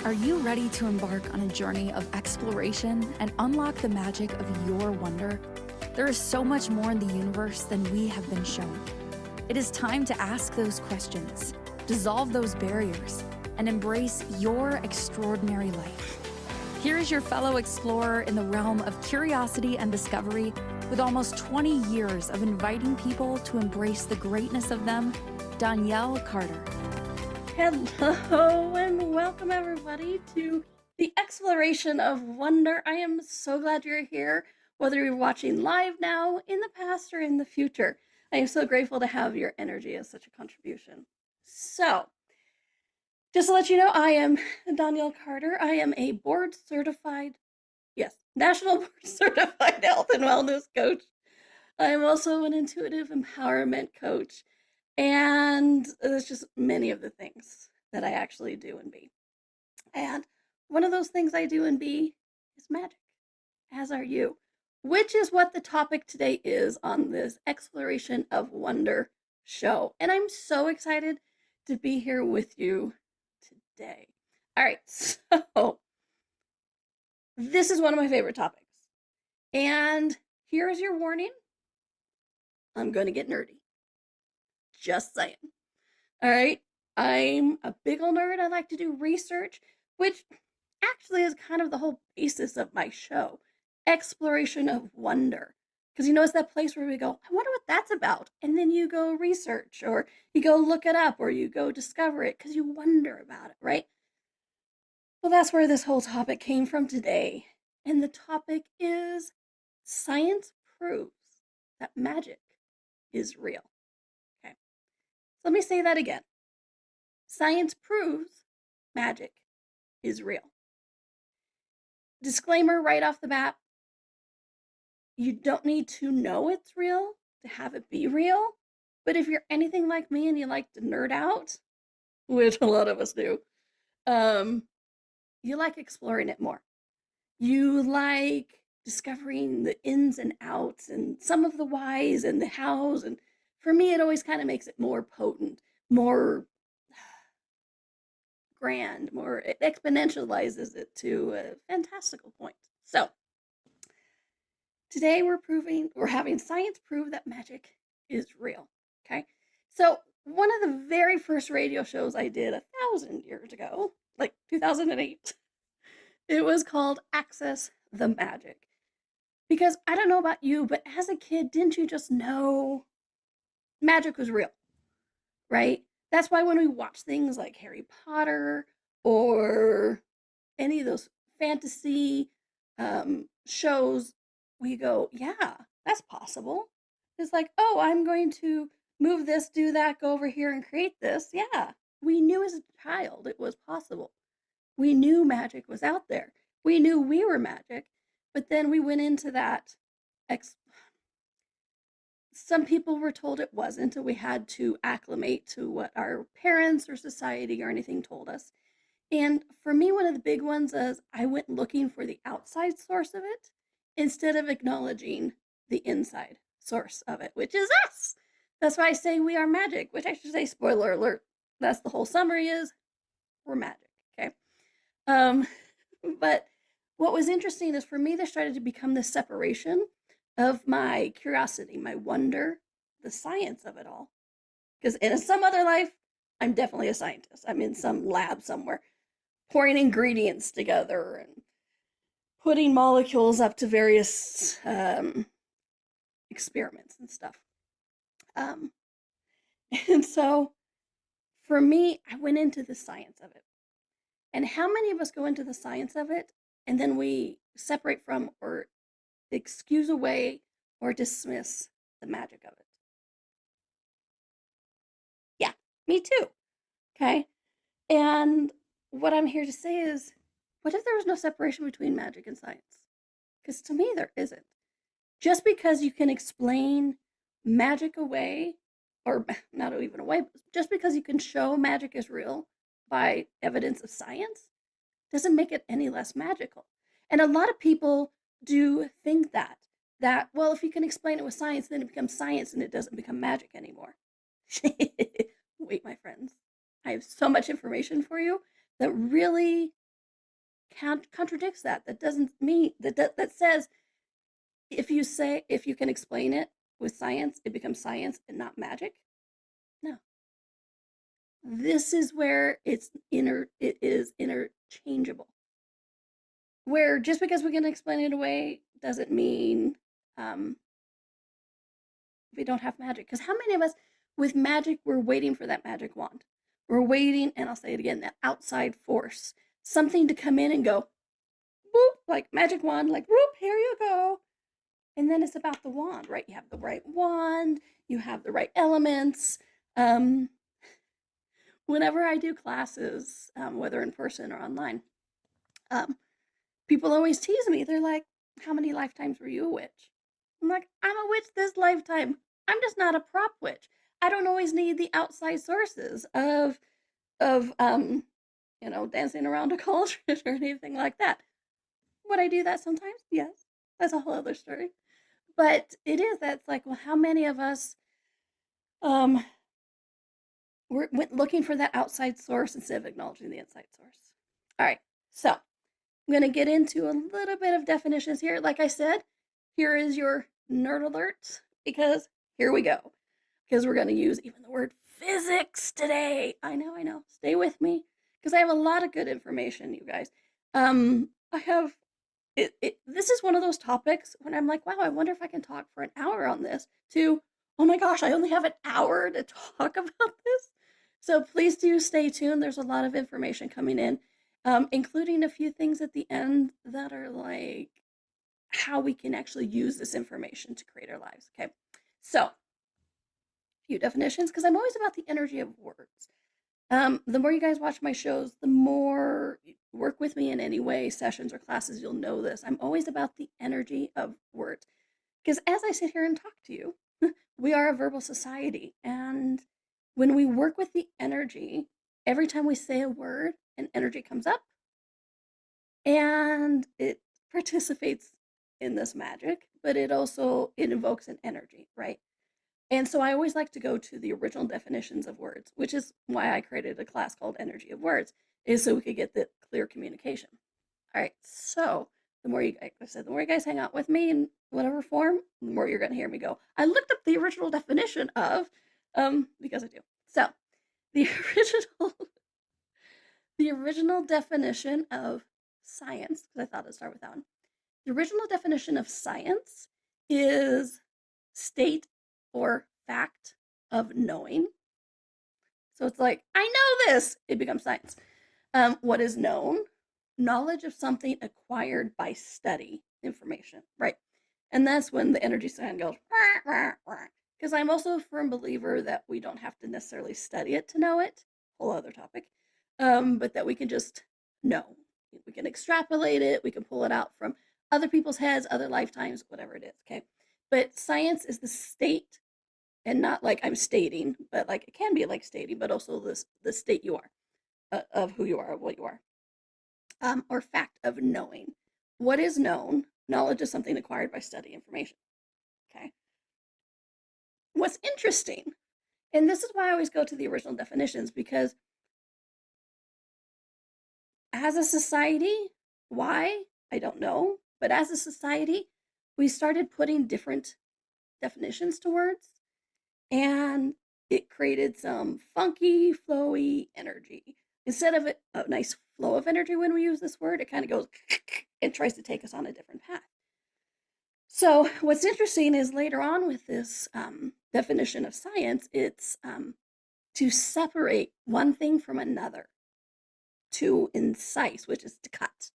Are you ready to embark on a journey of exploration and unlock the magic of your wonder? There is so much more in the universe than we have been shown. It is time to ask those questions, dissolve those barriers, and embrace your extraordinary life. Here is your fellow explorer in the realm of curiosity and discovery, with almost 20 years of inviting people to embrace the greatness of them, Donnielle Carter. Hello and welcome everybody to the exploration of wonder. I am so glad you're here, whether you're watching live now, in the past, or in the future. I am so grateful to have your energy as such a contribution. So, just to let you know, I am Donnielle Carter. I am a board certified, national board certified health and wellness coach. I am also an intuitive empowerment coach. And there's just many of the things that I actually do and be. And one of those things I do and be is magic, as are you, which is what the topic today is on this Exploration of Wonder show. And I'm so excited to be here with you today. All right, so this is one of my favorite topics. And here's your warning. I'm going to get nerdy. Just saying. All right. I'm a big old nerd. I like to do research, which actually is kind of the whole basis of my show, exploration of wonder. Because you know, it's that place where we go, I wonder what that's about. And then you go research, or you go look it up, or you go discover it because you wonder about it, right? Well, that's where this whole topic came from today. And the topic is science proves that magic is real. Okay. So let me say that again. Science proves magic is real. Disclaimer right off the bat, you don't need to know it's real to have it be real. But if you're anything like me and you like to nerd out, which a lot of us do, you like exploring it more. You like discovering the ins and outs and some of the whys and the hows. And for me, it always kind of makes it more potent, more grand, more, it exponentializes it to a fantastical point. So today we're having science prove that magic is real. Okay. So one of the very first radio shows I did 1,000 years ago, like 2008, it was called Access the Magic. Because I don't know about you, but as a kid, didn't you just know magic was real? Right? That's why when we watch things like Harry Potter or any of those fantasy shows, we go, yeah, that's possible. It's like, oh, I'm going to move this, do that, go over here and create this. Yeah, we knew as a child it was possible. We knew magic was out there. We knew we were magic, but then we went into that some people were told it wasn't, and we had to acclimate to what our parents or society or anything told us. And for me, one of the big ones is I went looking for the outside source of it instead of acknowledging the inside source of it, which is us. That's why I say we are magic, which I should say, spoiler alert. That's the whole summary is we're magic. Okay. Um, but what was interesting is for me, there started to become this separation of my curiosity, my wonder, the science of it all. Because in some other life, I'm definitely a scientist. I'm in some lab somewhere, pouring ingredients together and putting molecules up to various experiments and stuff. Um, and so for me, I went into the science of it. And how many of us go into the science of it and then we separate from or excuse away or dismiss the magic of it? Yeah, me too. Okay. And what I'm here to say is, what if there was no separation between magic and science? Because to me, there isn't. Just because you can explain magic away, or not even away, but just because you can show magic is real by evidence of science, doesn't make it any less magical. And a lot of people do think that, well, if you can explain it with science, then it becomes science and it doesn't become magic anymore. Wait, my friends, I have so much information for you that really contradicts that. That doesn't mean that says if you can explain it with science, it becomes science and not magic. No. This is where it is interchangeable. Where just because we can explain it away doesn't mean we don't have magic. Because how many of us with magic, we're waiting for that magic wand? We're waiting, and I'll say it again, that outside force, something to come in and go, boop, like magic wand, like, whoop, here you go. And then it's about the wand, right? You have the right wand, you have the right elements. Whenever I do classes, whether in person or online, people always tease me. They're like, how many lifetimes were you a witch? I'm like, I'm a witch this lifetime. I'm just not a prop witch. I don't always need the outside sources of dancing around a cauldron or anything like that. Would I do that sometimes? Yes. That's a whole other story. But that's like, well, how many of us we're looking for that outside source instead of acknowledging the inside source? All right. So I'm going to get into a little bit of definitions here. Like I said, here is your nerd alert, because here we go. Because we're going to use even the word physics today. I know. Stay with me, because I have a lot of good information, you guys. I have this is one of those topics when I'm like, wow, I wonder if I can talk for an hour on this, to, oh my gosh, I only have an hour to talk about this. So please do stay tuned. There's a lot of information coming in, including a few things at the end that are like how we can actually use this information to create our lives. Okay. So, a few definitions, because I'm always about the energy of words. The more you guys watch my shows, the more work with me in any way, sessions or classes, you'll know this. I'm always about the energy of words. Because as I sit here and talk to you, we are a verbal society. And when we work with the energy, every time we say a word, an energy comes up and it participates in this magic, but it invokes an energy, right? And so I always like to go to the original definitions of words, which is why I created a class called Energy of Words, is so we could get the clear communication. All right, so the more you guys hang out with me in whatever form, the more you're going to hear me go, I looked up the original definition of, because I do. So the original definition of science, because I thought I'd start with that one. The original definition of science is state or fact of knowing. So it's like, I know this, it becomes science. What is known? Knowledge of something acquired by study, information, right? And that's when the energy sign goes, because I'm also a firm believer that we don't have to necessarily study it to know it, whole other topic, but that we can just know. We can extrapolate it, we can pull it out from other people's heads, other lifetimes, whatever it is, okay? But science is the state, and not like I'm stating, but like it can be like stating, but also the state you are, of who you are, of what you are, or fact of knowing. What is known? Knowledge is something acquired by study information. Okay. What's interesting, and this is why I always go to the original definitions, because as a society, why? I don't know. But as a society, we started putting different definitions to words, and it created some funky, flowy energy. Instead of a nice flow of energy when we use this word, it kind of goes and tries to take us on a different path. So what's interesting is later on with this definition of science, it's to separate one thing from another, to incise, which is to cut.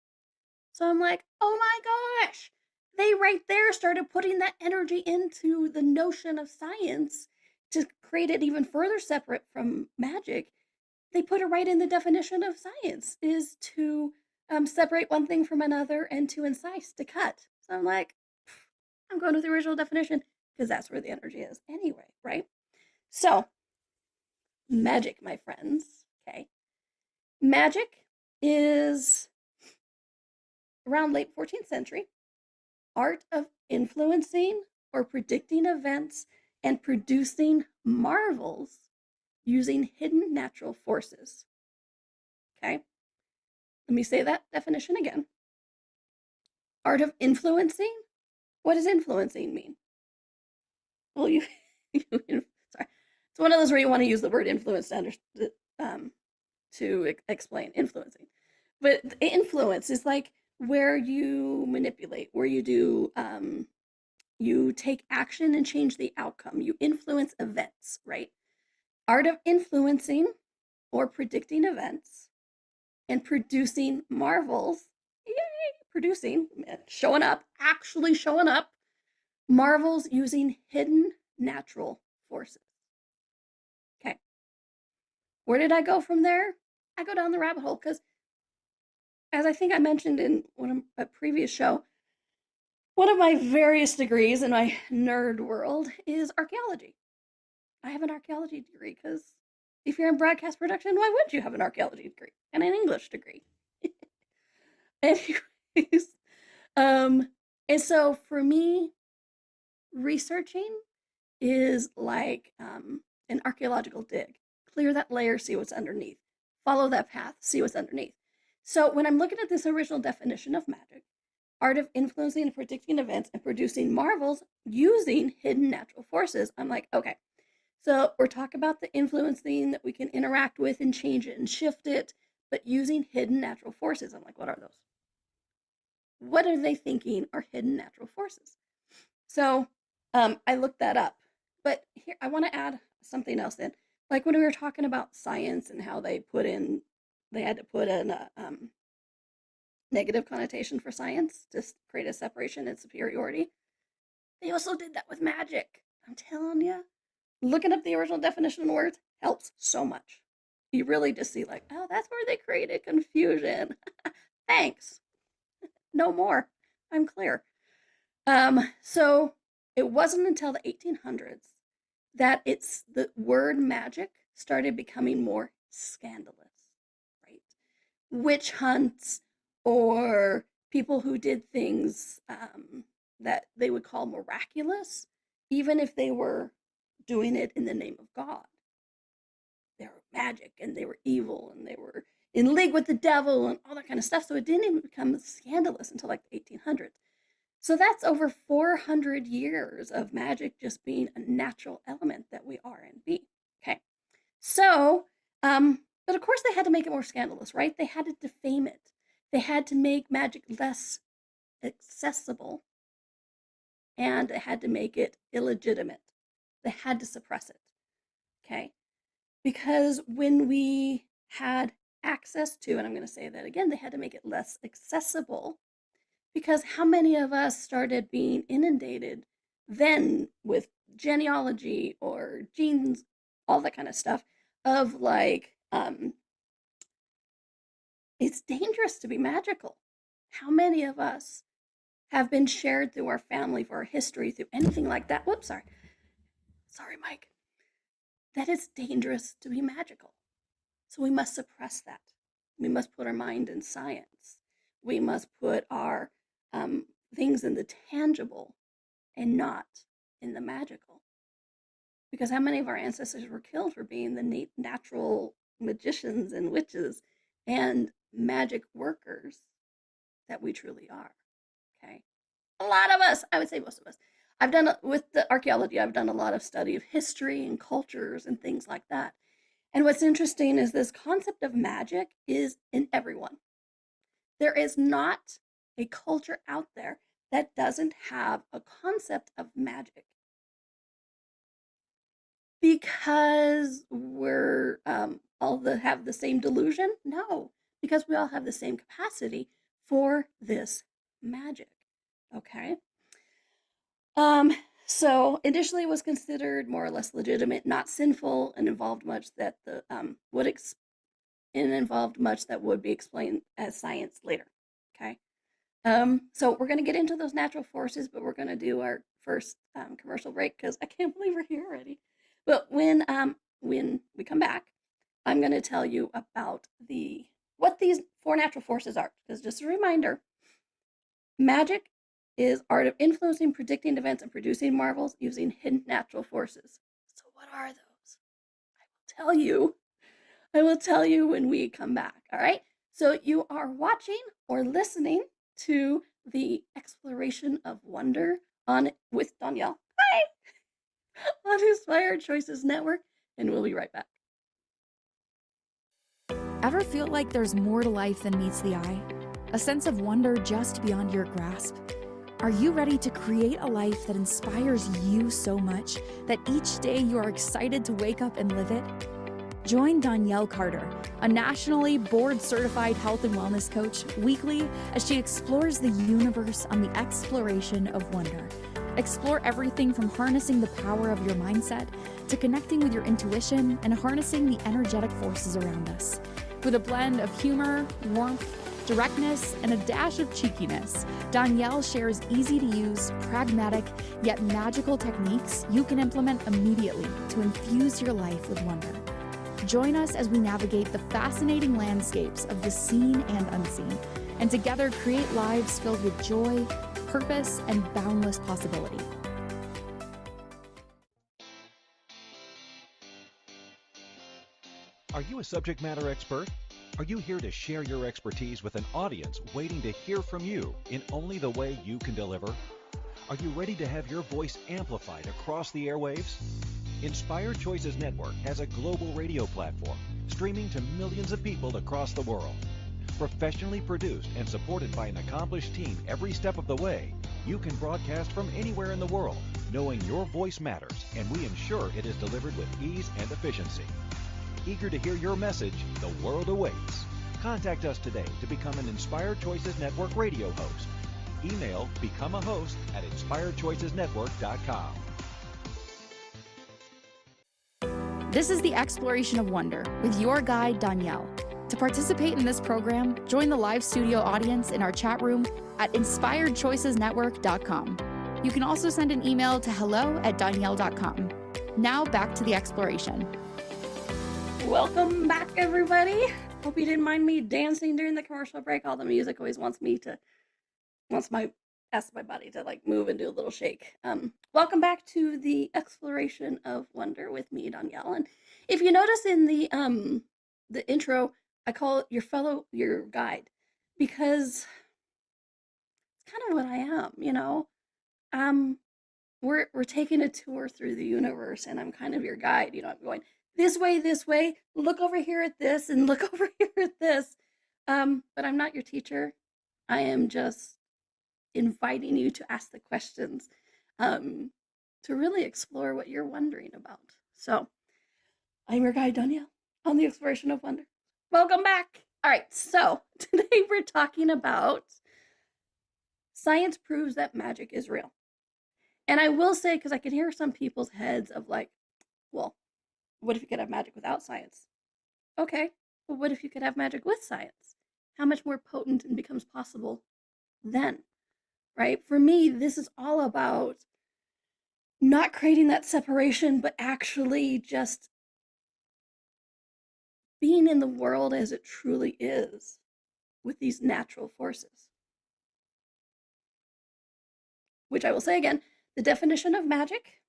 So I'm like, oh my gosh, they right there started putting that energy into the notion of science to create it even further separate from magic. They put it right in the definition of science, is to separate one thing from another and to incise, to cut. So I'm like, I'm going with the original definition, because that's where the energy is anyway, right? So, magic, my friends, okay? Magic is around late 14th century, art of influencing or predicting events and producing marvels using hidden natural forces. Okay? Let me say that definition again. Art of influencing. What does influencing mean? Well, sorry. It's one of those where you want to use the word influence um, to explain influencing. But influence is like where you manipulate, where you take action and change the outcome. You influence events, right? Art of influencing or predicting events and producing marvels. Yay! Producing, showing up, actually showing up, marvels using hidden natural forces. Okay. Where did I go from there? I go down the rabbit hole because, as I think I mentioned in a previous show, one of my various degrees in my nerd world is archaeology. I have an archaeology degree because if you're in broadcast production, why would you have an archaeology degree and an English degree? Anyways, um, and so for me, researching is like an archaeological dig. Clear that layer, see what's underneath. Follow that path, see what's underneath. So when I'm looking at this original definition of magic, art of influencing and predicting events and producing marvels using hidden natural forces, I'm like, okay, so we're talking about the influencing that we can interact with and change it and shift it, but using hidden natural forces. I'm like, what are those? What are they thinking are hidden natural forces? So I looked that up. But here, I want to add something else in. Like when we were talking about science and how they had to put in a negative connotation for science to create a separation and superiority. They also did that with magic. I'm telling you, looking up the original definition of words helps so much. You really just see, like, oh, that's where they created confusion. Thanks. No more. I'm clear. So it wasn't until the 1800s that the word magic started becoming more scandalous, right? Witch hunts or people who did things that they would call miraculous, even if they were doing it in the name of God. They were magic and they were evil and they were in league with the devil and all that kind of stuff. So it didn't even become scandalous until like the 1800s. So that's over 400 years of magic just being a natural element that we are and be. Okay. So, but of course they had to make it more scandalous, right? They had to defame it. They had to make magic less accessible and they had to make it illegitimate. They had to suppress it. Okay. Because when we had access to, and I'm going to say that again, they had to make it less accessible because how many of us started being inundated then with genealogy or genes, all that kind of stuff of like, it's dangerous to be magical. How many of us have been shared through our family, for our history, through anything like that? Whoops, sorry. Sorry, Mike. That it's dangerous to be magical. So we must suppress that. We must put our mind in science. We must put our things in the tangible and not in the magical. Because how many of our ancestors were killed for being the natural magicians and witches and magic workers that we truly are? Okay. A lot of us, I would say most of us. I've done, with the archaeology, I've done a lot of study of history and cultures and things like that. And what's interesting is this concept of magic is in everyone. There is not a culture out there that doesn't have a concept of magic because we're have the same delusion. No, because we all have the same capacity for this magic. Okay. So initially it was considered more or less legitimate, not sinful, and involved much that the and involved much that would be explained as science later. Okay. So we're going to get into those natural forces, but we're going to do our first commercial break because I can't believe we're here already. But when we come back, I'm going to tell you about what these four natural forces are. Because just a reminder, magic is art of influencing, predicting events, and producing marvels using hidden natural forces. So what are those? I will tell you. I will tell you when we come back. All right. So you are watching or listening to the exploration of wonder on with Donnielle. Hi, on Inspired Choices Network, and we'll be right back. Ever feel like there's more to life than meets the eye? A sense of wonder just beyond your grasp? Are you ready to create a life that inspires you so much that each day you are excited to wake up and live it? Join Donnielle Carter, a nationally board-certified health and wellness coach, weekly as she explores the universe on the exploration of wonder. Explore everything from harnessing the power of your mindset to connecting with your intuition and harnessing the energetic forces around us. With a blend of humor, warmth, directness, and a dash of cheekiness, Donnielle shares easy-to-use, pragmatic, yet magical techniques you can implement immediately to infuse your life with wonder. Join us as we navigate the fascinating landscapes of the seen and unseen, and together create lives filled with joy, purpose, and boundless possibility. Are you a subject matter expert? Are you here to share your expertise with an audience waiting to hear from you in only the way you can deliver? Are you ready to have your voice amplified across the airwaves? Inspired Choices Network has a global radio platform streaming to millions of people across the world. Professionally produced and supported by an accomplished team every step of the way, you can broadcast from anywhere in the world, knowing your voice matters, and we ensure it is delivered with ease and efficiency. Eager to hear your message, the world awaits. Contact us today to become an Inspired Choices Network radio host. Email becomeahost@inspiredchoicesnetwork.com. This is the exploration of wonder with your guide, Donnielle. To participate in this program, join the live studio audience in our chat room at inspiredchoicesnetwork.com. You can also send an email to hello@donnielle.com. Now back to the exploration. Welcome back, everybody. Hope you didn't mind me dancing during the commercial break. All the music always wants my body to like move and do a little shake. Welcome back to the exploration of wonder with me, Donnielle. And if you notice in the intro, I call it your guide, because it's kind of what I am, you know. We're taking a tour through the universe, and I'm kind of your guide. You know, I'm going this way, look over here at this, and look over here at this. But I'm not your teacher. I am just inviting you to ask the questions, to really explore what you're wondering about. So I'm your guide, Donnielle, on the exploration of wonder. Welcome back. All right, so today we're talking about science proves that magic is real. And I will say, because I can hear some people's heads of like, well, what if you could have magic without science? Okay, but what if you could have magic with science? How much more potent and becomes possible then? Right? For me, this is all about not creating that separation, but actually just being in the world as it truly is with these natural forces. Which I will say again, the definition of magic: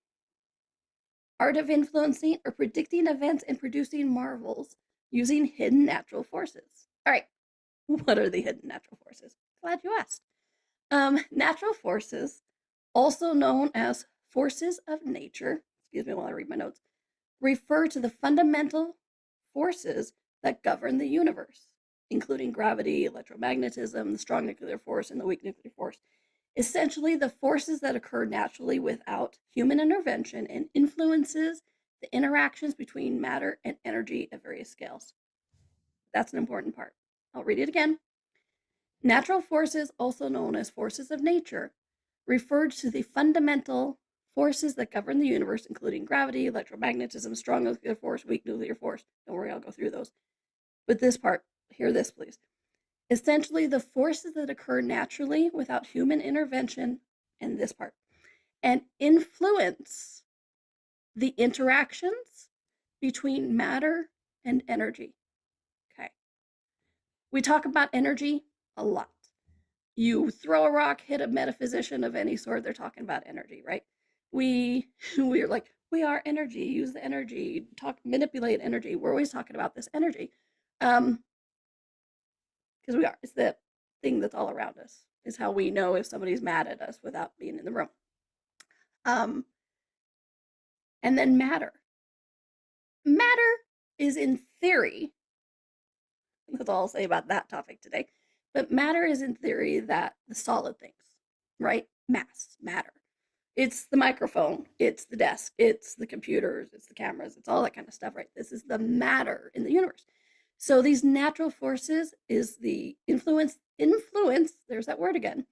art of influencing or predicting events and producing marvels using hidden natural forces. All right, what are the hidden natural forces? Glad you asked. Natural forces, also known as forces of nature, excuse me while I read my notes, refer to the fundamental forces that govern the universe, including gravity, electromagnetism, the strong nuclear force, and the weak nuclear force. Essentially, the forces that occur naturally without human intervention and influences the interactions between matter and energy at various scales. That's an important part. I'll read it again. Natural forces, also known as forces of nature, referred to the fundamental forces that govern the universe, including gravity, electromagnetism, strong nuclear force, weak nuclear force. Don't worry, I'll go through those. But this part, hear this, please. Essentially, the forces that occur naturally without human intervention, and this part, and influence the interactions between matter and energy. Okay. We talk about energy a lot. You throw a rock, hit a metaphysician of any sort, they're talking about energy, right? We're like, we are energy, use the energy, manipulate energy. We're always talking about this energy. because we are. It's the thing that's all around us. Is how we know if somebody's mad at us without being in the room. And then matter. Matter is in theory, that's all I'll say about that topic today, but matter is in theory that the solid things, right? Mass, matter. It's the microphone, it's the desk, it's the computers, it's the cameras, it's all that kind of stuff, right? This is the matter in the universe. So these natural forces is the influence, there's that word again,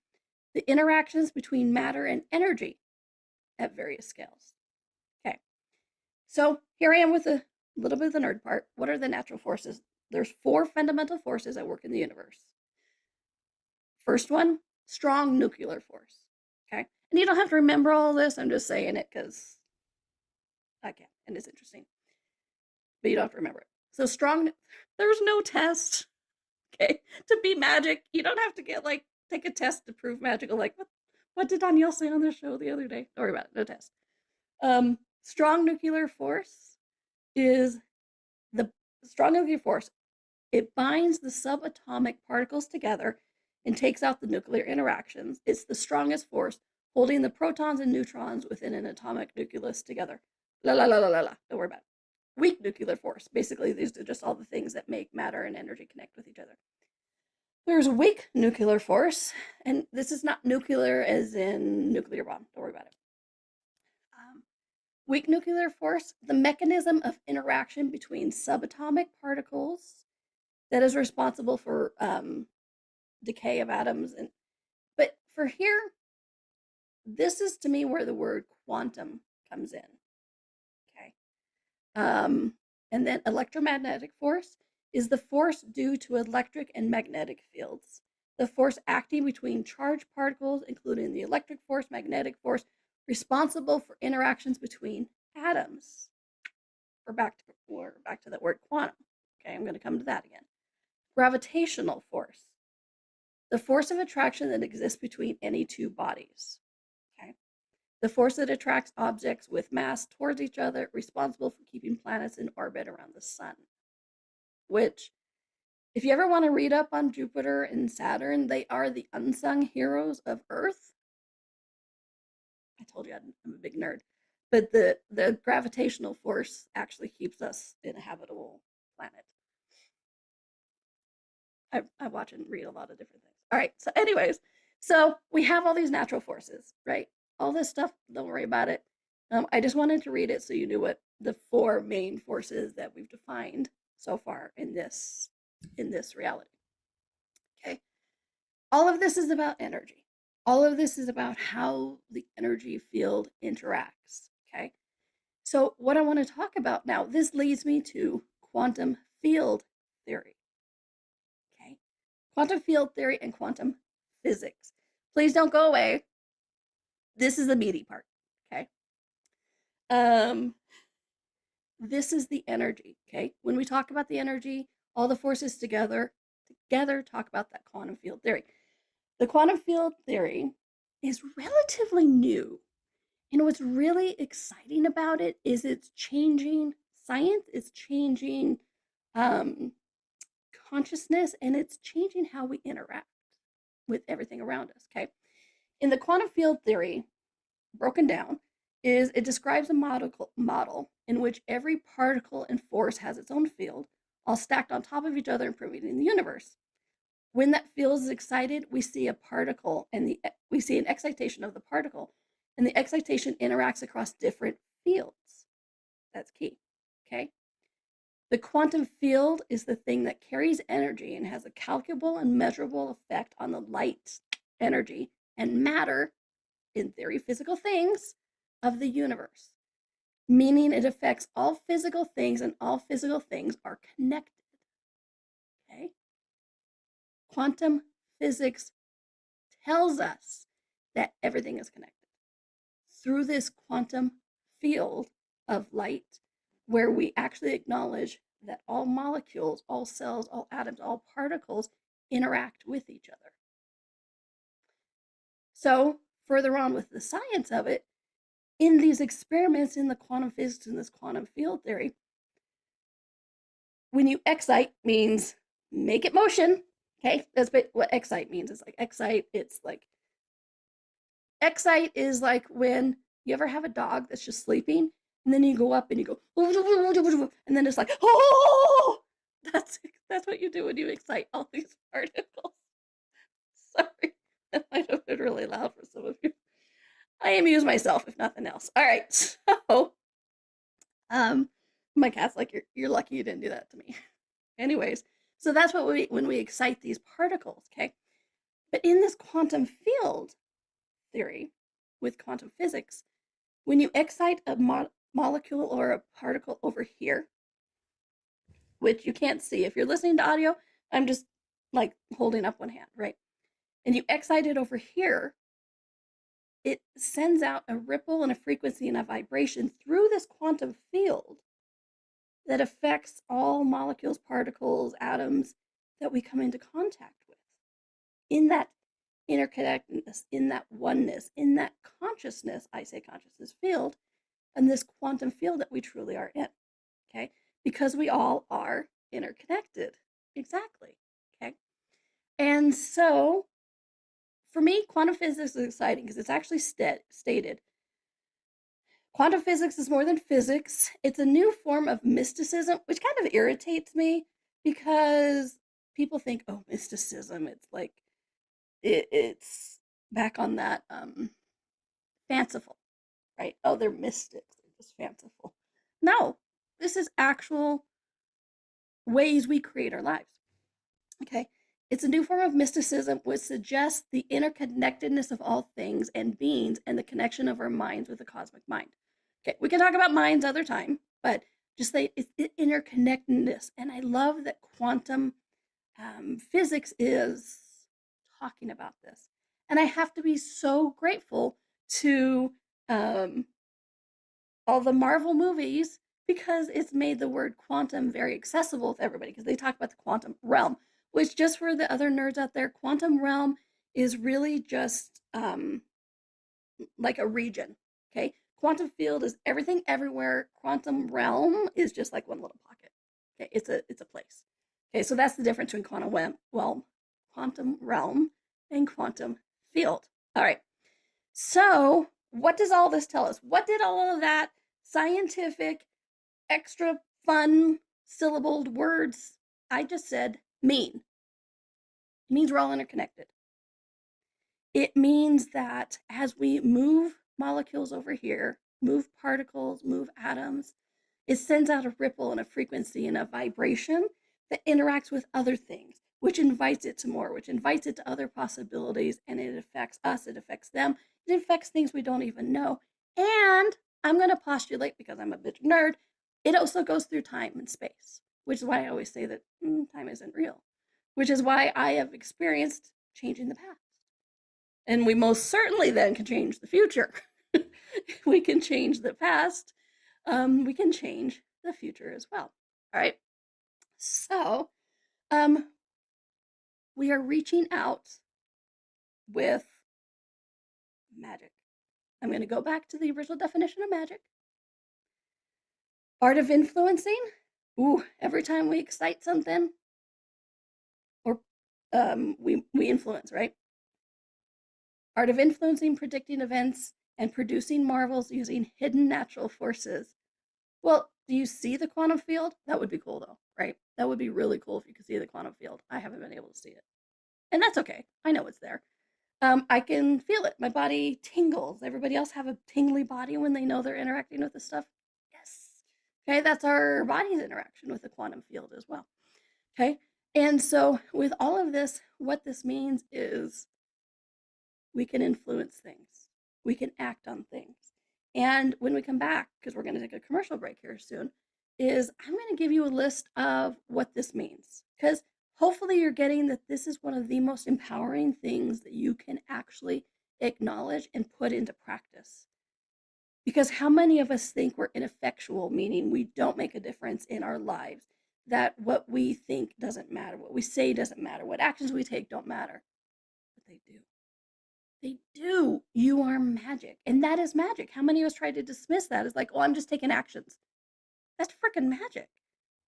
the interactions between matter and energy at various scales. Okay, so here I am with a little bit of the nerd part. What are the natural forces? There's 4 fundamental forces that work in the universe. First one, strong nuclear force. Okay, and you don't have to remember all this. I'm just saying it because I can, and it's interesting. But you don't have to remember it. So strong, there's no test. Okay, to be magic, you don't have to get take a test to prove magical. Like what did Donnielle say on their show the other day? Don't worry about it. No test. Strong nuclear force is the strong nuclear force. It binds the subatomic particles together and takes out the nuclear interactions. It's the strongest force, holding the protons and neutrons within an atomic nucleus together. La la la la la la. Don't worry about it. Weak nuclear force. Basically, these are just all the things that make matter and energy connect with each other. There's weak nuclear force, and this is not nuclear as in nuclear bomb. Don't worry about it. Weak nuclear force, the mechanism of interaction between subatomic particles that is responsible for decay of atoms. But for here, this is to me where the word quantum comes in. Okay. And then electromagnetic force is the force due to electric and magnetic fields. The force acting between charged particles, including the electric force, magnetic force, responsible for interactions between atoms. We're back to that word quantum. Okay, I'm going to come to that again. Gravitational force, the force of attraction that exists between any 2 bodies. Okay, the force that attracts objects with mass towards each other, responsible for keeping planets in orbit around the sun. Which, if you ever want to read up on Jupiter and Saturn, they are the unsung heroes of Earth. I told you I'm a big nerd. But the gravitational force actually keeps us in a habitable planet. I watch and read a lot of different things. All right, so anyways, so we have all these natural forces, right? All this stuff, don't worry about it. I just wanted to read it so you knew what the 4 main forces that we've defined so far in this reality. Okay, all of this is about energy. All of this is about how the energy field interacts. Okay, so what I want to talk about now, this leads me to quantum field theory. Okay, quantum field theory and quantum physics. Please don't go away. This is the meaty part. Okay, this is the energy. Okay, when we talk about the energy, all the forces together talk about that quantum field theory. The quantum field theory is relatively new. And what's really exciting about it is it's changing science, it's changing consciousness, and it's changing how we interact with everything around us. Okay. In the quantum field theory, broken down, is it describes a model in which every particle and force has its own field, all stacked on top of each other and permeating the universe. When that field is excited, we see a particle, and we see an excitation of the particle, and the excitation interacts across different fields. That's key. Okay. The quantum field is the thing that carries energy and has a calculable and measurable effect on the light, energy, and matter, in theory, physical things of the universe, meaning it affects all physical things, and all physical things are connected. Okay. Quantum physics tells us that everything is connected through this quantum field of light, where we actually acknowledge that all molecules, all cells, all atoms, all particles interact with each other. So further on with the science of it, in these experiments in the quantum physics and this quantum field theory, when you excite means make it motion, Okay, that's what excite means. It's like excite. Excite is like when you ever have a dog that's just sleeping, and then you go up and you go, and then it's like, oh, that's that's what you do when you excite all these particles. Sorry, that might have been really loud for some of you. I amuse myself, if nothing else. All right, so um, my cat's like, you're lucky you didn't do that to me. Anyways, so that's what when we excite these particles, okay? But in this quantum field theory with quantum physics, when you excite a molecule or a particle over here, which you can't see if you're listening to audio, I'm just like holding up one hand, right? And you excite it over here, it sends out a ripple and a frequency and a vibration through this quantum field that affects all molecules, particles, atoms that we come into contact with. In that interconnectedness, in that oneness, in that consciousness, I say consciousness field, and this quantum field that we truly are in, okay? Because we all are interconnected. Exactly, okay? And so for me, quantum physics is exciting because it's actually stated quantum physics is more than physics. It's a new form of mysticism, which kind of irritates me because people think, oh, mysticism, it's like it's back on that fanciful, right? Oh, they're mystics, they're just fanciful. No, this is actual ways we create our lives. Okay, it's a new form of mysticism which suggests the interconnectedness of all things and beings and the connection of our minds with the cosmic mind. Okay, we can talk about minds other time, but just say it's interconnectedness. And I love that quantum physics is talking about this. And I have to be so grateful to all the Marvel movies because it's made the word quantum very accessible to everybody because they talk about the quantum realm, which just for the other nerds out there, quantum realm is really just like a region. Okay. Quantum field is everything everywhere. Quantum realm is just like one little pocket. Okay. It's a place. Okay. So that's the difference between quantum realm and quantum field. All right. So what does all this tell us? What did all of that scientific, extra fun, syllabled words I just said mean? It means we're all interconnected. It means that as we move molecules over here, move particles, move atoms, it sends out a ripple and a frequency and a vibration that interacts with other things, which invites it to more, which invites it to other possibilities, and it affects us, it affects them, it affects things we don't even know. And I'm going to postulate, because I'm a bit nerd, it also goes through time and space, which is why I always say that time isn't real, which is why I have experienced changing the past. And we most certainly then can change the future. We can change the past. We can change the future as well. All right. So we are reaching out with magic. I'm going to go back to the original definition of magic. Art of influencing. Ooh, every time we excite something, or we influence, right? Art of influencing, predicting events, and producing marvels using hidden natural forces. Well, do you see the quantum field? That would be cool, though, right? That would be really cool if you could see the quantum field. I haven't been able to see it. And that's okay. I know it's there. I can feel it. My body tingles. Everybody else have a tingly body when they know they're interacting with this stuff? Yes. Okay, that's our body's interaction with the quantum field as well. Okay, and so with all of this, what this means is we can influence things. We can act on things. And when we come back, because we're going to take a commercial break here soon, is I'm going to give you a list of what this means. Because hopefully you're getting that this is one of the most empowering things that you can actually acknowledge and put into practice. Because how many of us think we're ineffectual, meaning we don't make a difference in our lives, that what we think doesn't matter, what we say doesn't matter, what actions we take don't matter. But they do. They do. You are magic. And that is magic. How many of us try to dismiss that as like, oh, I'm just taking actions? That's freaking magic.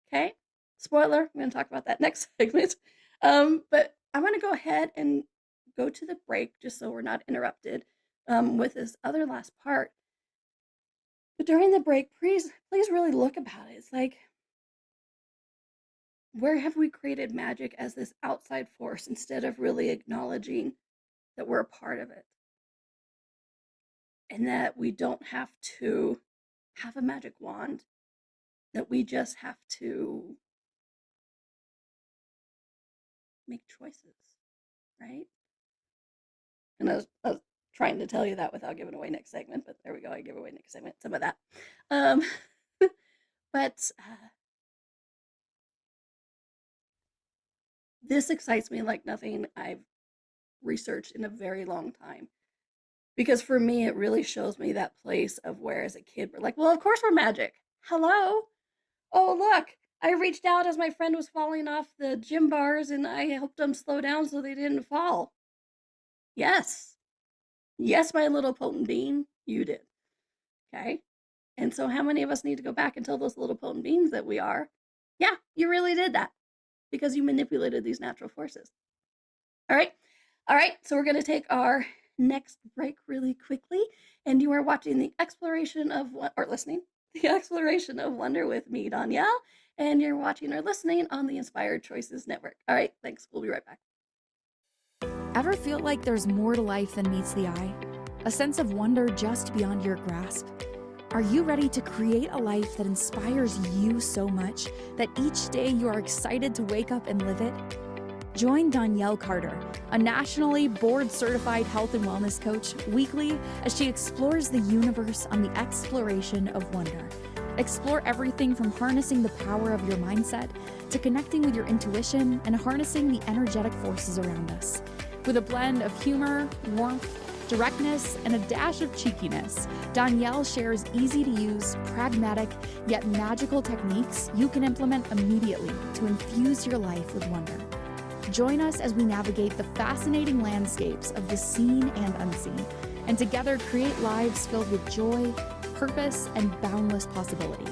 Okay? Spoiler, I'm going to talk about that next segment. But I want to go ahead and go to the break just so we're not interrupted with this other last part. But during the break, please really look about it. It's like, where have we created magic as this outside force instead of really acknowledging that we're a part of it and that we don't have to have a magic wand, that we just have to make choices, right? And I was trying to tell you that without giving away next segment, but there we go. I give away next segment, some of that. Um, but this excites me like nothing I've researched in a very long time. Because for me, it really shows me that place of where as a kid, we're like, well, of course we're magic. Hello? Oh, look, I reached out as my friend was falling off the gym bars and I helped them slow down so they didn't fall. Yes. Yes, my little potent bean, you did. Okay? And so how many of us need to go back and tell those little potent beings that we are, yeah, you really did that because you manipulated these natural forces. All right. All right. So we're going to take our next break really quickly. And you are watching the exploration of or listening, the exploration of wonder with me, Donnielle. And you're watching or listening on the Inspired Choices Network. All right. Thanks. We'll be right back. Ever feel like there's more to life than meets the eye? A sense of wonder just beyond your grasp? Are you ready to create a life that inspires you so much that each day you are excited to wake up and live it? Join Donnielle Carter, a nationally board-certified health and wellness coach, weekly as she explores the universe on the exploration of wonder. Explore everything from harnessing the power of your mindset to connecting with your intuition and harnessing the energetic forces around us. With a blend of humor, warmth, directness, and a dash of cheekiness, Donnielle shares easy-to-use, pragmatic, yet magical techniques you can implement immediately to infuse your life with wonder. Join us as we navigate the fascinating landscapes of the seen and unseen, and together create lives filled with joy, purpose, and boundless possibility.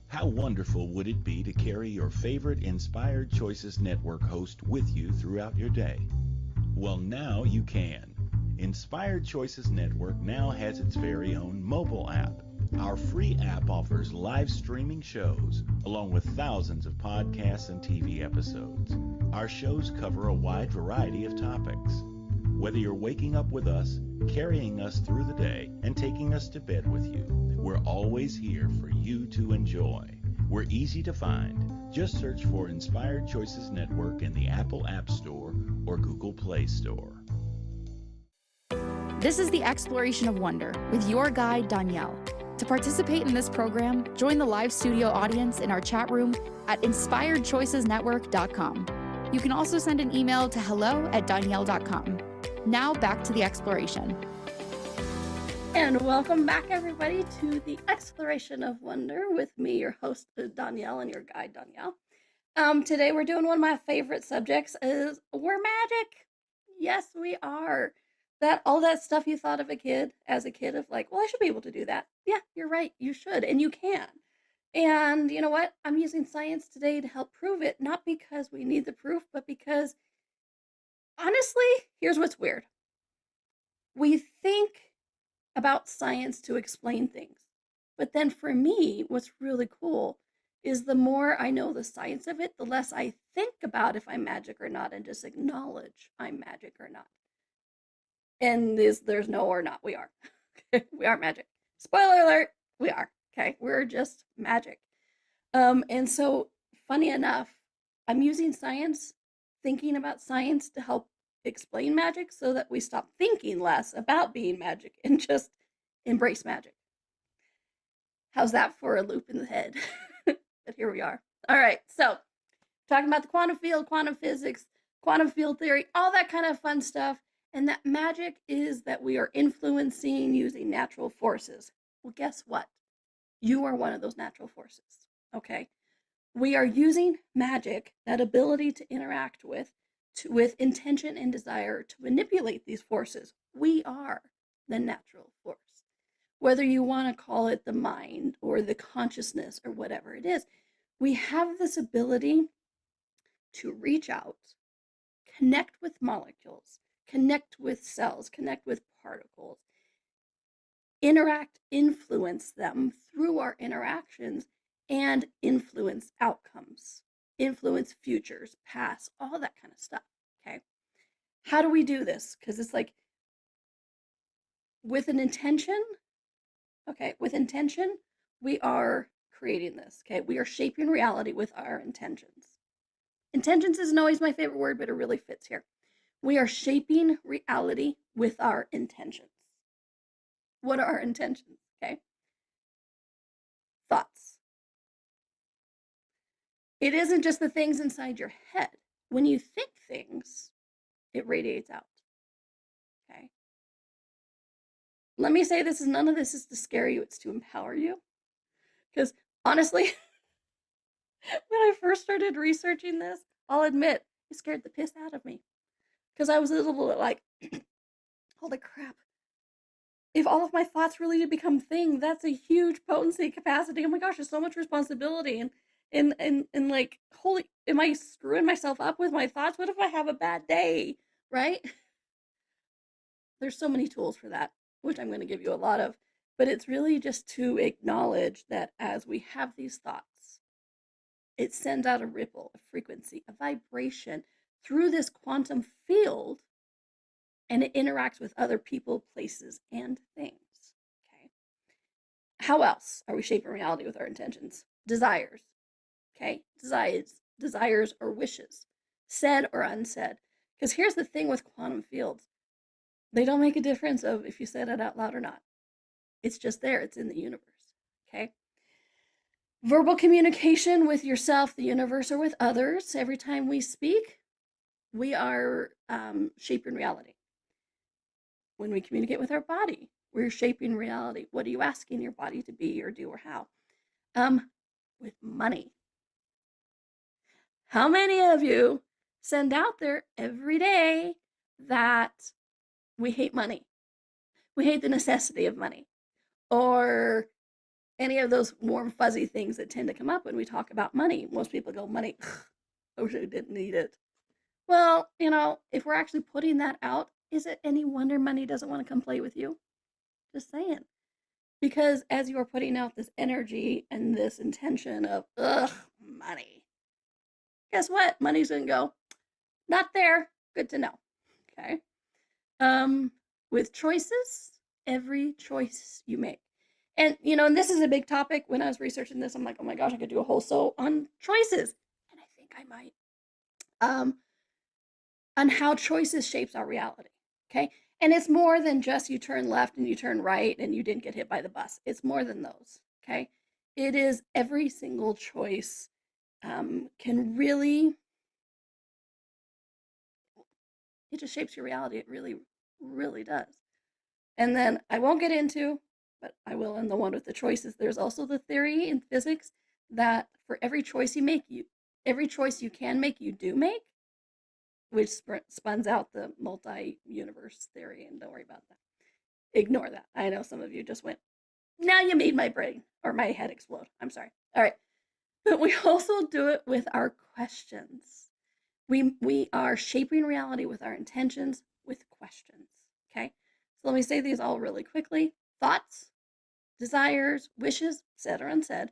How wonderful would it be to carry your favorite Inspired Choices Network host with you throughout your day? Well, now you can. Inspired Choices Network now has its very own mobile app. Our free app offers live streaming shows, along with thousands of podcasts and TV episodes. Our shows cover a wide variety of topics. Whether you're waking up with us, carrying us through the day, and taking us to bed with you, we're always here for you to enjoy. We're easy to find. Just search for Inspired Choices Network in the Apple App Store or Google Play Store. This is the Exploration of Wonder with your guide, Donnielle. To participate in this program, join the live studio audience in our chat room at inspiredchoicesnetwork.com. You can also send an email to hello@donnielle.com. Now back to the exploration. And welcome back, everybody, to the Exploration of Wonder with me, your host, Donnielle, and your guide, Donnielle. Today we're doing one of my favorite subjects is we're magic. Yes, we are. All that stuff you thought of as a kid of like, well, I should be able to do that. Yeah, you're right. You should, and you can. And you know what? I'm using science today to help prove it, not because we need the proof, but because honestly, here's what's weird. We think about science to explain things. But then for me, what's really cool is the more I know the science of it, the less I think about if I'm magic or not and just acknowledge I'm magic or not. And there's no or not. We are. We are magic. Spoiler alert, we are. Okay, we're just magic. And so funny enough, I'm using science, thinking about science to help explain magic so that we stop thinking less about being magic and just embrace magic. How's that for a loop in the head? But here we are. All right, so talking about the quantum field, quantum physics, quantum field theory, all that kind of fun stuff. And that magic is that we are influencing using natural forces. Well, guess what? You are one of those natural forces, okay? We are using magic, that ability to interact with intention and desire to manipulate these forces. We are the natural force. whether you want to call it the mind or the consciousness or whatever it is, we have this ability to reach out, connect with molecules, connect with cells, connect with particles, interact, influence them through our interactions, and influence outcomes, influence futures, past, all that kind of stuff. Okay. How do we do this? Because it's like with an intention, okay, with intention, we are creating this. Okay. We are shaping reality with our intentions. Intentions isn't always my favorite word, but it really fits here. We are shaping reality with our intentions. What are our intentions? Okay. Thoughts. It isn't just the things inside your head. When you think things, it radiates out. Okay. Let me say this is none of this is to scare you, it's to empower you. Because honestly, when I first started researching this, I'll admit, it scared the piss out of me. Because I was a little bit like, holy crap. If all of my thoughts really did become things, that's a huge potency capacity. Oh my gosh, there's so much responsibility. And like, holy, am I screwing myself up with my thoughts? What if I have a bad day? Right? There's so many tools for that, which I'm going to give you a lot of. But it's really just to acknowledge that as we have these thoughts, it sends out a ripple, a frequency, a vibration through this quantum field, and it interacts with other people, places, and things. Okay. How else are we shaping reality with our intentions? Desires. Okay. Desires or wishes, said or unsaid. Because here's the thing with quantum fields. They don't make a difference of if you said it out loud or not. It's just there. It's in the universe. Okay. Verbal communication with yourself, the universe, or with others. Every time we speak, we are shaping reality. When we communicate with our body, we're shaping reality. What are you asking your body to be or do or how? With money. How many of you send out there every day that we hate money? We hate the necessity of money, or any of those warm, fuzzy things that tend to come up when we talk about money. Most people go, money, I wish I didn't need it. Well, if we're actually putting that out, is it any wonder money doesn't want to come play with you? Just saying. Because as you are putting out this energy and this intention of, money, guess what? Money's going to go, not there. Good to know. Okay. With choices, every choice you make. And, and this is a big topic. When I was researching this, I'm like, oh my gosh, I could do a whole show on choices. And I think I might. On how choices shapes our reality. Okay. And it's more than just you turn left and you turn right and you didn't get hit by the bus. It's more than those. Okay. It is every single choice can really, it just shapes your reality. It really, really does. And then I won't get into, but I will in the one with the choices. There's also the theory in physics that for every choice you make, every choice you can make, you do make, which spuns out the multi-universe theory. And don't worry about that. Ignore that. I know some of you just went, now you made my brain or my head explode. I'm sorry. All right. But we also do it with our questions. We are shaping reality with our intentions, with questions. Okay. So let me say these all really quickly. Thoughts, desires, wishes, said or unsaid,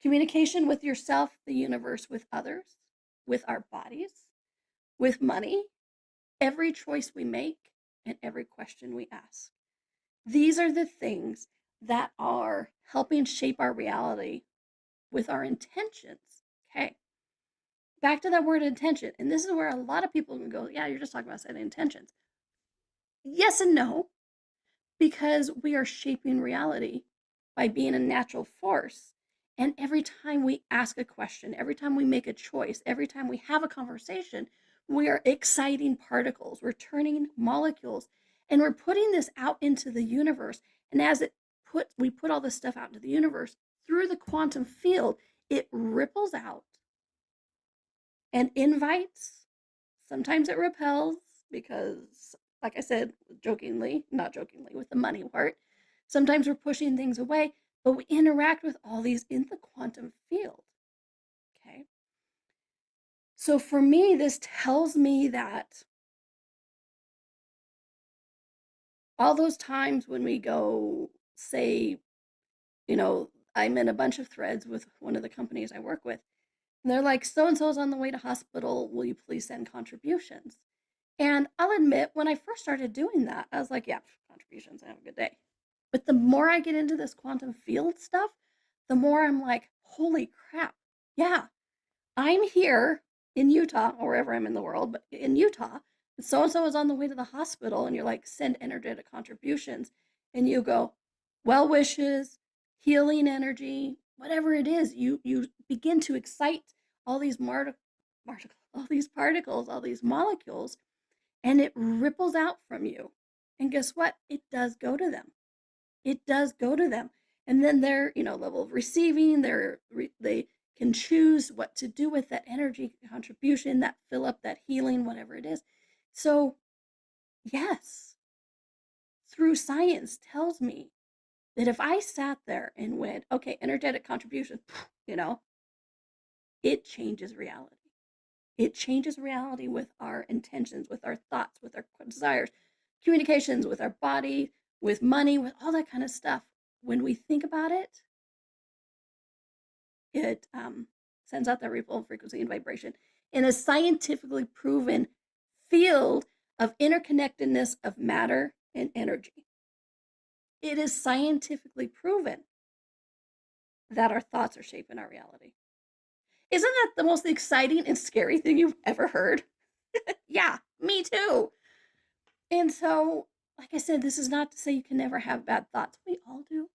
communication with yourself, the universe, with others, with our bodies, with money, every choice we make, and every question we ask. These are the things that are helping shape our reality with our intentions. Okay. Back to that word intention. And this is where a lot of people can go, yeah, you're just talking about setting intentions. Yes and no, because we are shaping reality by being a natural force. And every time we ask a question, every time we make a choice, every time we have a conversation, we are exciting particles, we're turning molecules, and we're putting this out into the universe. And as we put all this stuff out into the universe through the quantum field, it ripples out and invites. Sometimes it repels because, like I said, not jokingly, with the money part, Sometimes we're pushing things away, but we interact with all these in the quantum field. Okay. So for me, this tells me that all those times when we go, say, I'm in a bunch of threads with one of the companies I work with, and they're like, so and so's on the way to hospital. Will you please send contributions? And I'll admit, when I first started doing that, I was like, yeah, contributions, have a good day. But the more I get into this quantum field stuff, the more I'm like, holy crap. Yeah, I'm here in Utah or wherever I'm in the world, but in Utah, so and so is on the way to the hospital, and you're like, send energetic contributions. And you go, well wishes, healing energy, whatever it is, you begin to excite all these all these particles, all these molecules, and it ripples out from you. And guess what? It does go to them. It does go to them. And then their, level of receiving, they can choose what to do with that energy contribution, that fill up, that healing, whatever it is. So, yes, through science tells me that if I sat there and went, okay, energetic contribution, you know, it changes reality. It changes reality with our intentions, with our thoughts, with our desires, communications, with our body, with money, with all that kind of stuff. When we think about it, it sends out that ripple frequency and vibration in a scientifically proven field of interconnectedness of matter and energy. It is scientifically proven that our thoughts are shaping our reality. Isn't that the most exciting and scary thing you've ever heard? Yeah, me too. And so, like I said, this is not to say you can never have bad thoughts. We all do.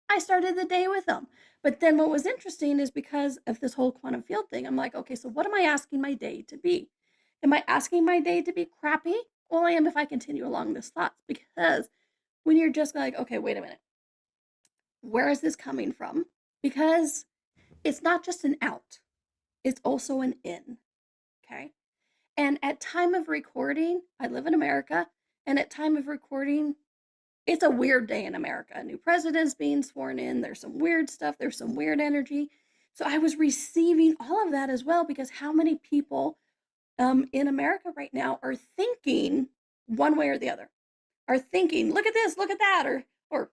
I started the day with them. But then what was interesting is because of this whole quantum field thing, I'm like, okay, so what am I asking my day to be? Am I asking my day to be crappy? Well, I am if I continue along this thought. Because when you're just like, okay, wait a minute, where is this coming from? Because it's not just an out, it's also an in. Okay. And at time of recording, I live in America, and at time of recording, it's a weird day in America. A new president's being sworn in. There's some weird stuff. There's some weird energy. So I was receiving all of that as well, because how many people in America right now are thinking one way or the other, are thinking, look at this, look at that, or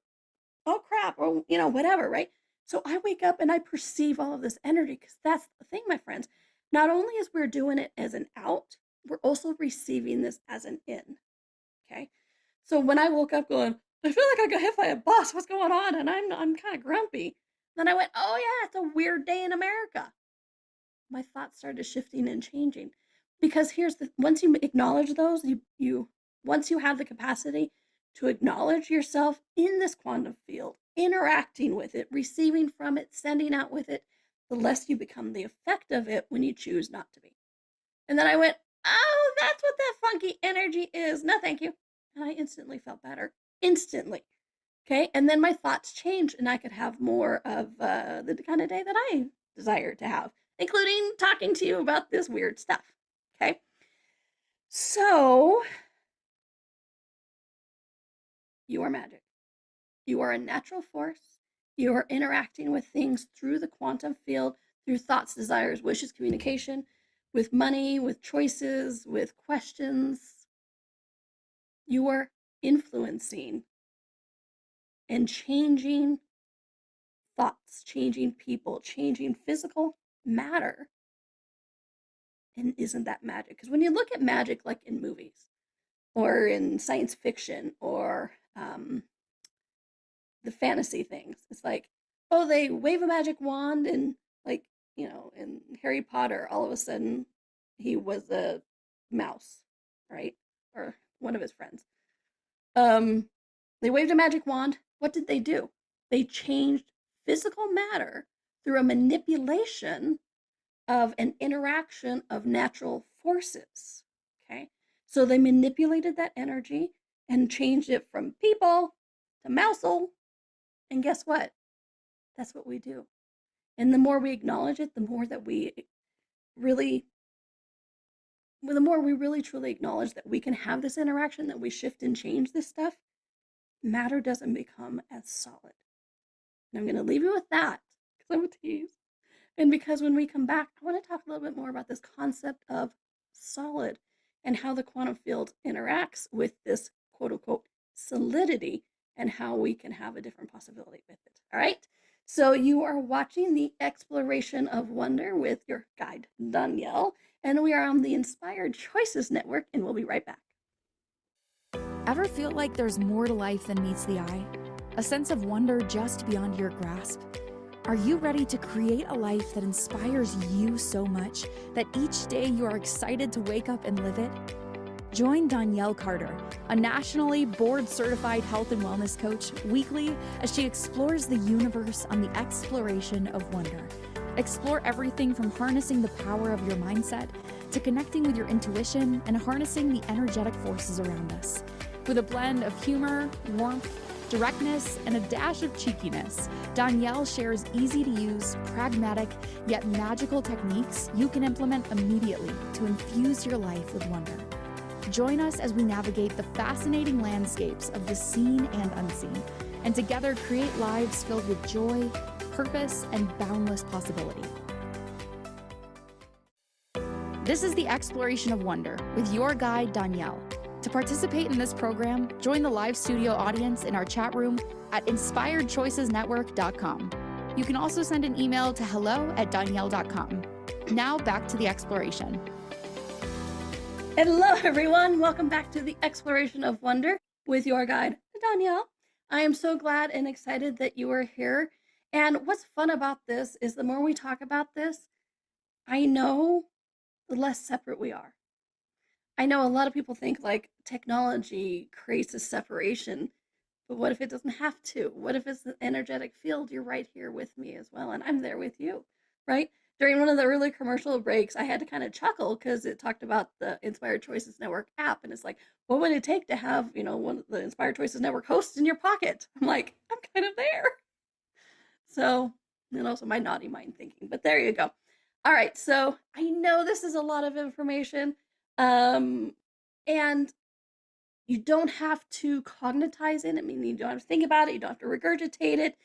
oh crap, or whatever, right? So I wake up and I perceive all of this energy, because that's the thing, my friends. Not only is we're doing it as an out, we're also receiving this as an in. Okay. So when I woke up going, I feel like I got hit by a bus. What's going on? And I'm kind of grumpy. Then I went, oh yeah, it's a weird day in America. My thoughts started shifting and changing, because here's the once you acknowledge those, you once you have the capacity to acknowledge yourself in this quantum field, interacting with it, receiving from it, sending out with it, the less you become the effect of it when you choose not to be. And then I went, oh, that's what that funky energy is. No, thank you. And I instantly felt better. Instantly. Okay. And then my thoughts changed, and I could have more of the kind of day that I desired to have, including talking to you about this weird stuff. Okay. So you are magic. You are a natural force. You are interacting with things through the quantum field, through thoughts, desires, wishes, communication, with money, with choices, with questions. You are influencing and changing thoughts, changing people, changing physical matter. And isn't that magic? Because when you look at magic, like in movies or in science fiction or the fantasy things, it's like, oh, they wave a magic wand, and like, in Harry Potter, all of a sudden he was a mouse, right? Or one of his friends. They waved a magic wand. What did they do? They changed physical matter through a manipulation of an interaction of natural forces. Okay. So they manipulated that energy and changed it from people to mousel. And guess what? That's what we do. And the more we acknowledge it, really, the more we really truly acknowledge that we can have this interaction, that we shift and change this stuff, matter doesn't become as solid. And I'm going to leave you with that because I'm a tease. And because when we come back, I want to talk a little bit more about this concept of solid and how the quantum field interacts with this quote unquote solidity and how we can have a different possibility with it. All right. So you are watching the Exploration of Wonder with your guide, Donnielle, and we are on the Inspired Choices Network, and we'll be right back. Ever feel like there's more to life than meets the eye? A sense of wonder just beyond your grasp? Are you ready to create a life that inspires you so much that each day you are excited to wake up and live it? Join Donnielle Carter, a nationally board-certified health and wellness coach, weekly as she explores the universe on the Exploration of Wonder. Explore everything from harnessing the power of your mindset to connecting with your intuition and harnessing the energetic forces around us. With a blend of humor, warmth, directness, and a dash of cheekiness, Donnielle shares easy-to-use, pragmatic, yet magical techniques you can implement immediately to infuse your life with wonder. Join us as we navigate the fascinating landscapes of the seen and unseen, and together create lives filled with joy, purpose, and boundless possibility. This is the Exploration of Wonder with your guide, Donnielle. To participate in this program, join the live studio audience in our chat room at inspiredchoicesnetwork.com. You can also send an email to hello@donnielle.com. Now back to the exploration. Hello, everyone. Welcome back to the Exploration of Wonder with your guide, Donnielle. I am so glad and excited that you are here. And what's fun about this is the more we talk about this, I know the less separate we are. I know a lot of people think like technology creates a separation, but what if it doesn't have to? What if it's an energetic field? You're right here with me as well, and I'm there with you, right? During one of the early commercial breaks, I had to kind of chuckle because it talked about the Inspired Choices Network app, and it's like, what would it take to have, one of the Inspired Choices Network hosts in your pocket? I'm like, I'm kind of there. So, and also my naughty mind thinking, but there you go. All right, so I know this is a lot of information, and you don't have to cognitize it. I mean, you don't have to think about it. You don't have to regurgitate it.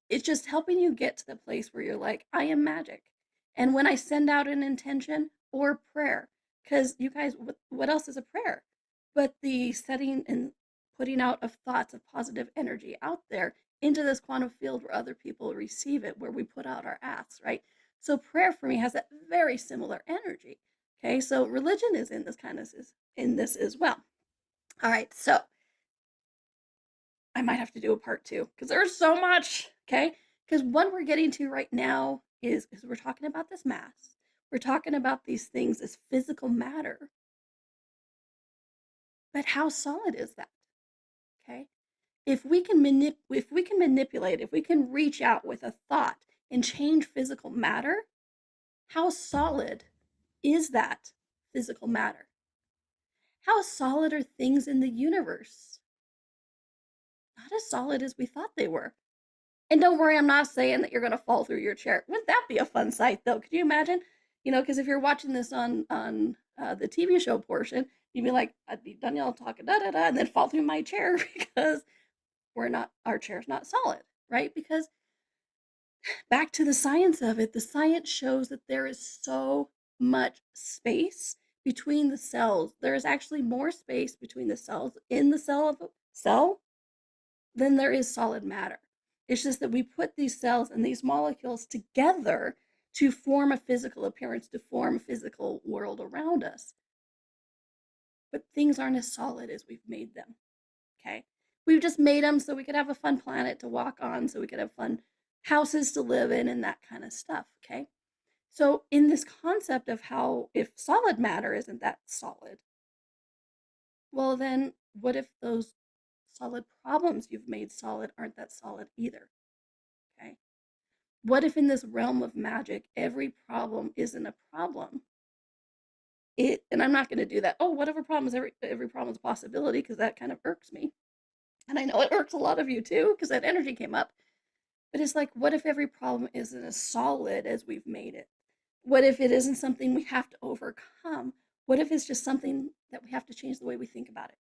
It's just helping you get to the place where you're like, I am magic. And when I send out an intention or prayer, because you guys, what else is a prayer? But the setting and putting out of thoughts of positive energy out there into this quantum field where other people receive it, where we put out our asks, right? So prayer for me has that very similar energy. Okay, so religion is in this as well. All right, so I might have to do a part 2 because there's so much, okay? Because what we're getting to right now is we're talking about this mass. We're talking about these things as physical matter. But how solid is that? Okay? If we can manipulate, if we can reach out with a thought and change physical matter, how solid is that physical matter? How solid are things in the universe? Not as solid as we thought they were. And don't worry, I'm not saying that you're going to fall through your chair. Wouldn't that be a fun sight, though? Could you imagine? Because if you're watching this on the TV show portion, you'd be like, I'd be Donnielle talking da da da, and then fall through my chair because our chair's not solid, right? Because back to the science of it, the science shows that there is so much space between the cells. There is actually more space between the cells in the cell of a cell than there is solid matter. It's just that we put these cells and these molecules together to form a physical appearance, to form a physical world around us. But things aren't as solid as we've made them, okay? We've just made them so we could have a fun planet to walk on, so we could have fun houses to live in and that kind of stuff, okay? So in this concept of how if solid matter isn't that solid, well then what if those solid problems you've made solid aren't that solid either? Okay. What if in this realm of magic, every problem isn't a problem? And I'm not going to do that. Oh, whatever problem is every problem is a possibility because that kind of irks me. And I know it irks a lot of you too because that energy came up. But it's like, what if every problem isn't as solid as we've made it? What if it isn't something we have to overcome? What if it's just something that we have to change the way we think about it,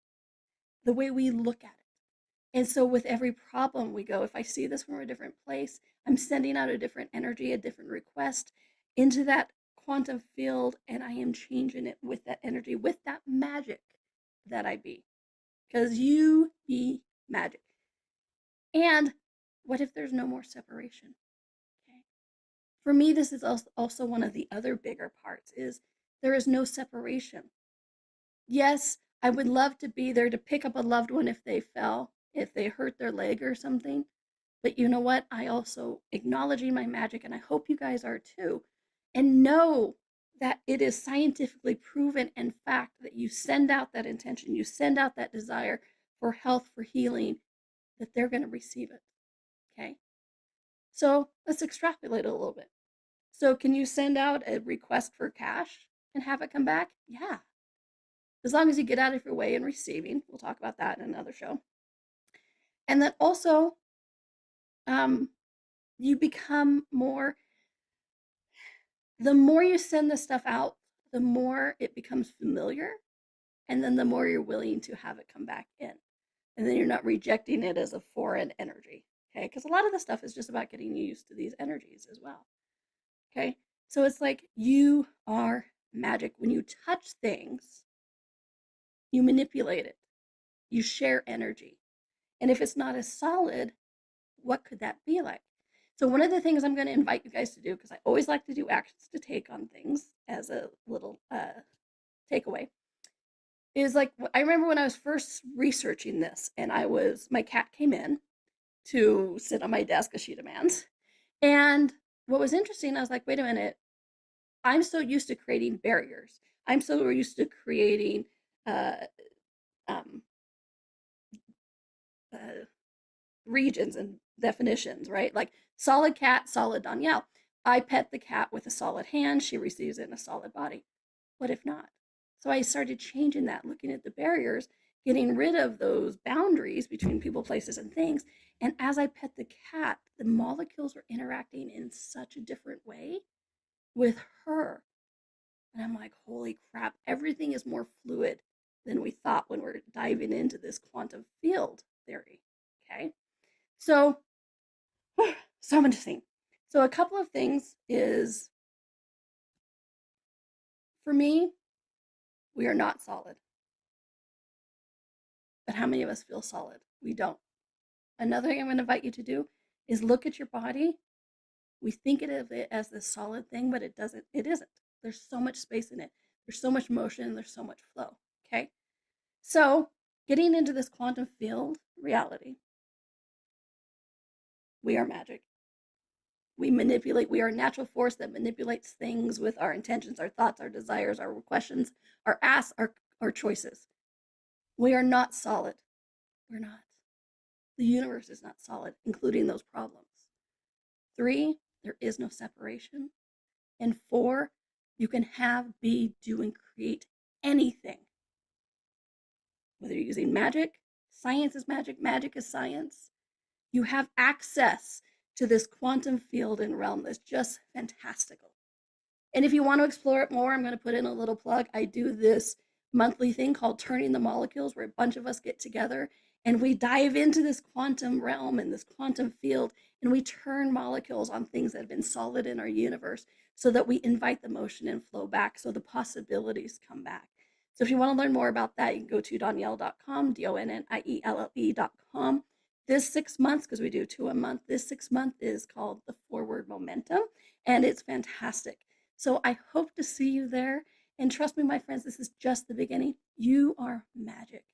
the way we look at it? And so with every problem we go, if I see this from a different place, I'm sending out a different energy, a different request into that quantum field, and I am changing it with that energy, with that magic that I be. Because you be magic. And what if there's no more separation? Okay. For me, this is also one of the other bigger parts is there is no separation. Yes, I would love to be there to pick up a loved one if they fell, if they hurt their leg or something. But you know what? I also acknowledging my magic, and I hope you guys are too, and know that it is scientifically proven and fact that you send out that intention, you send out that desire for health, for healing, that they're going to receive it. Okay. So let's extrapolate a little bit. So can you send out a request for cash and have it come back? Yeah. As long as you get out of your way in receiving. We'll talk about that in another show. And then also, you become more, the more you send this stuff out, the more it becomes familiar. And then the more you're willing to have it come back in. And then you're not rejecting it as a foreign energy. Okay. Because a lot of the stuff is just about getting used to these energies as well. Okay. So it's like you are magic. When you touch things, you manipulate it, you share energy. And if it's not as solid, what could that be like? So one of the things I'm going to invite you guys to do, because I always like to do actions to take on things as a little takeaway, is like, I remember when I was first researching this and my cat came in to sit on my desk as she demands. And what was interesting, I was like, wait a minute, I'm so used to creating barriers. I'm so used to creating regions and definitions, right? Like solid cat, solid Donnielle. I pet the cat with a solid hand. She receives it in a solid body. What if not? So I started changing that, looking at the barriers, getting rid of those boundaries between people, places, and things. And as I pet the cat, the molecules were interacting in such a different way with her. And I'm like, holy crap, everything is more fluid than we thought when we're diving into this quantum field theory. Okay. So interesting. So a couple of things is, for me, we are not solid. But how many of us feel solid? We don't. Another thing I'm going to invite you to do is look at your body. We think of it as this solid thing, but it doesn't. It isn't. There's so much space in it. There's so much motion. There's so much flow. Okay. So getting into this quantum field reality, we are magic. We manipulate. We are a natural force that manipulates things with our intentions, our thoughts, our desires, our questions, our asks, our choices. We are not solid. We're not. The universe is not solid, including those problems. 3, there is no separation. And 4, you can have, be, do, and create anything. Whether you're using magic, science is magic, magic is science. You have access to this quantum field and realm that's just fantastical. And if you want to explore it more, I'm going to put in a little plug. I do this monthly thing called Turning the Molecules, where a bunch of us get together and we dive into this quantum realm and this quantum field, and we turn molecules on things that have been solid in our universe so that we invite the motion and flow back, so the possibilities come back. So if you want to learn more about that, you can go to donnielle.com, DONNIELLE.com. This 6 months, because we do 2 a month, this 6 month is called the Forward Momentum, and it's fantastic. So I hope to see you there. And trust me, my friends, this is just the beginning. You are magic.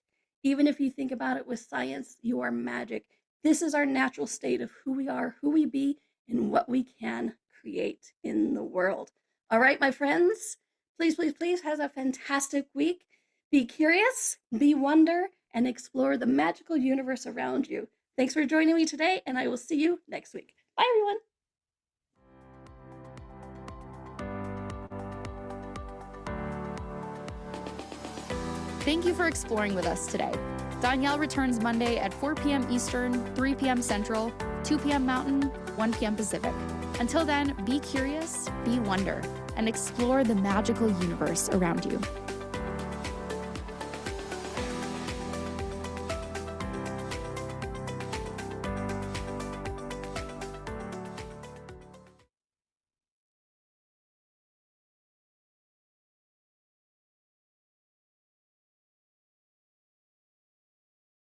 Even if you think about it with science, you are magic. This is our natural state of who we are, who we be, and what we can create in the world. All right, my friends, please, please, please have a fantastic week. Be curious, be wonder, and explore the magical universe around you. Thanks for joining me today, and I will see you next week. Bye, everyone. Thank you for exploring with us today. Donnielle returns Monday at 4 p.m. Eastern, 3 p.m. Central, 2 p.m. Mountain, 1 p.m. Pacific. Until then, be curious, be wonder, and explore the magical universe around you.